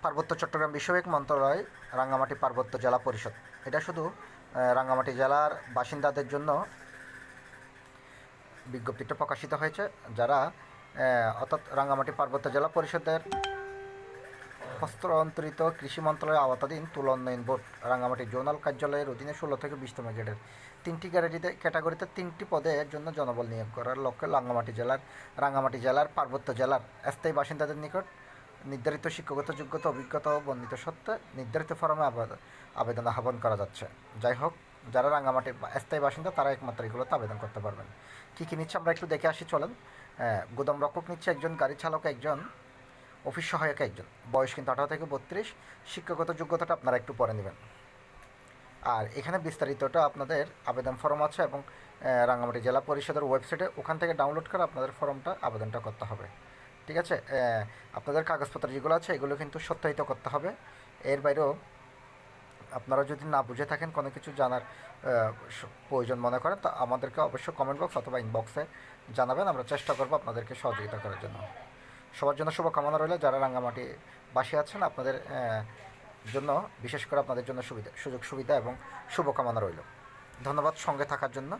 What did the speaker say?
পার্বত্য চট্টগ্রাম বিষয়ক মন্ত্রণালয়, রাঙ্গামাটি পার্বত্য জেলা পরিষদ। এটা শুধু রাঙ্গামাটি জেলার বাসিন্দাদের জন্য বিজ্ঞপ্তিটা প্রকাশিত হয়েছে, যারা অর্থাৎ রাঙ্গামাটি পার্বত্য জেলা পরিষদের হস্তান্তরিত কৃষি মন্ত্রণালয়ের আওতাধীন তুলা উন্নয়ন বোর্ড রাঙ্গামাটি জোনাল কার্যালয়ের অধীনে 16 থেকে 20তম গ্রেডের 3টি ক্যাটাগরিতে 3টি পদের জন্য জনবল নিয়োগ করার লক্ষ্যে রাঙ্গামাটি জেলার পার্বত্য জেলার স্থায়ী বাসিন্দাদের নিকট নির্ধারিত শিক্ষাগত যোগ্যতা অভিজ্ঞতা ও বর্ণিত সত্ত্বে নির্ধারিত ফরমে আবেদন আহ্বান করা যাচ্ছে। যাই হোক, যারা রাঙ্গামাটির স্থায়ী বাসিন্দা তারা একমাত্র এগুলোতে আবেদন করতে পারবেন। কী কী নিচ্ছে আমরা একটু দেখে আসি চলেন। গুদাম রক্ষক নিচ্ছে একজন, গাড়ি চালক একজন, অফিস সহায়ক একজন, বয়স কিন্তু 18 থেকে 32। শিক্ষাগত যোগ্যতাটা আপনারা একটু পরে নেবেন। আর এখানে বিস্তারিতটা আপনাদের আবেদন ফর্ম আছে এবং রাঙ্গামাটি জেলা পরিষদের ওয়েবসাইটে, ওখান থেকে ডাউনলোড করে আপনাদের ফর্মটা আবেদনটা করতে হবে। ঠিক আছে, আপনাদের কাগজপত্র যেগুলো আছে এগুলো কিন্তু সত্যায়িত করতে হবে। এর বাইরেও আপনারা যদি না বুঝে থাকেন, কোনো কিছু জানার প্রয়োজন মনে করেন, তা আমাদেরকে অবশ্যই কমেন্ট বক্স অথবা ইনবক্সে জানাবেন, আমরা চেষ্টা করবো আপনাদেরকে সহযোগিতা করার জন্য। সবার জন্য শুভকামনা রইল। যারা রাঙ্গামাটি বাসী আছেন, আপনাদের জন্য বিশেষ করে আপনাদের জন্য সুযোগ সুবিধা এবং শুভকামনা রইল। ধন্যবাদ সঙ্গে থাকার জন্য।